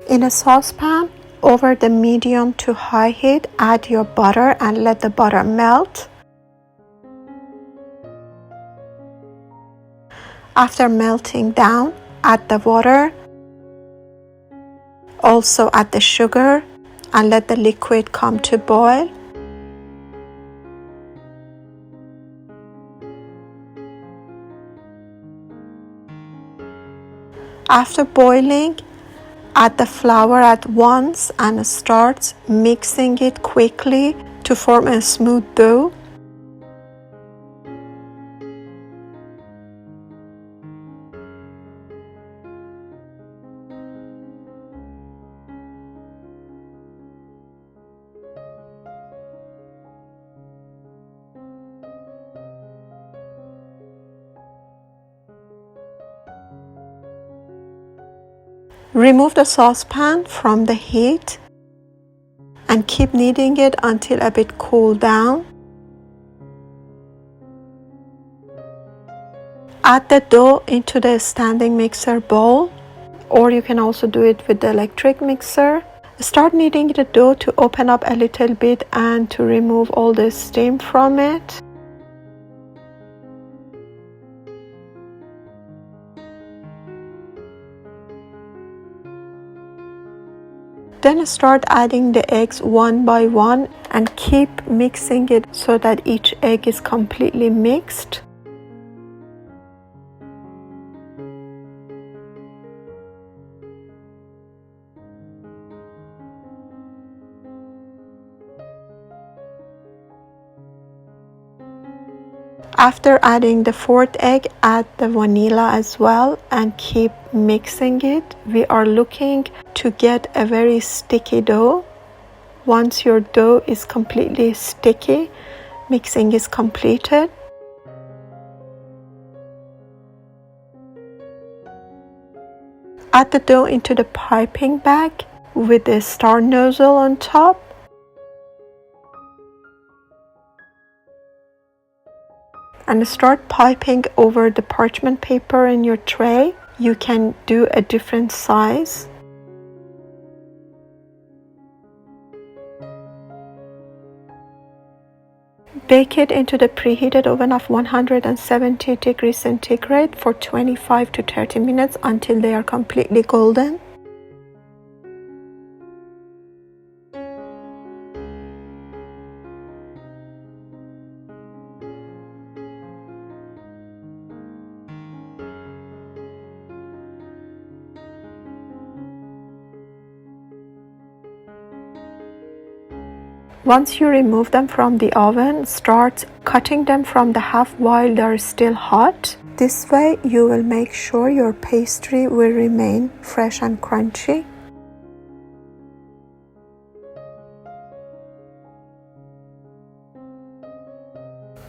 In a saucepan, over the medium to high heat, add your butter and let the butter melt. After melting down, add the water. Also add the sugar and let the liquid come to boil. After boiling, add the flour at once and start mixing it quickly to form a smooth dough. Remove the saucepan from the heat and keep kneading it until a bit cool down. Add the dough into the standing mixer bowl, or you can also do it with the electric mixer. Start kneading the dough to open up a little bit and to remove all the steam from it. Then start adding the eggs one by one and keep mixing it so that each egg is completely mixed. After adding the fourth egg, add the vanilla as well and keep mixing it. We are looking to get a very sticky dough. Once your dough is completely sticky, mixing is completed. Add the dough into the piping bag with the star nozzle on top. And start piping over the parchment paper in your tray. You can do a different size. Bake it into the preheated oven of 170 degrees centigrade for 25 to 30 minutes until they are completely golden. Once you remove them from the oven, start cutting them from the half while they are still hot. This way you will make sure your pastry will remain fresh and crunchy.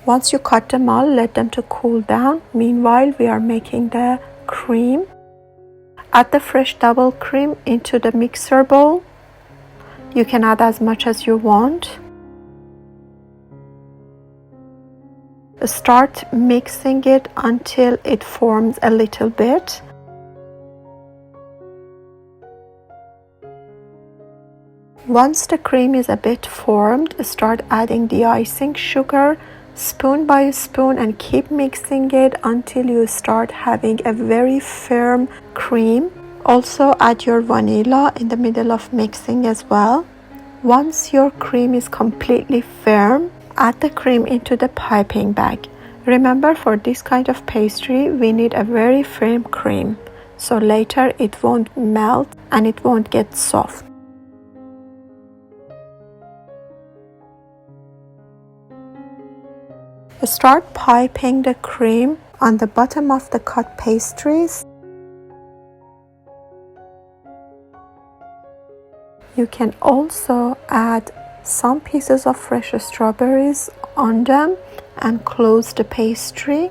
Once you cut them all, let them to cool down. Meanwhile, we are making the cream. Add the fresh double cream into the mixer bowl. You can add as much as you want. Start mixing it until it forms a little bit. Once the cream is a bit formed, start adding the icing sugar spoon by spoon and keep mixing it until you start having a very firm cream. Also add your vanilla in the middle of mixing as well. Once your cream is completely firm, add the cream into the piping bag. Remember, for this kind of pastry, we need a very firm cream, so later it won't melt and it won't get soft. Start piping the cream on the bottom of the cut pastries. You can also add some pieces of fresh strawberries on them and close the pastry.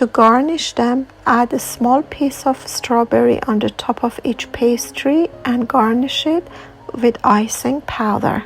To garnish them, add a small piece of strawberry on the top of each pastry and garnish it with icing powder.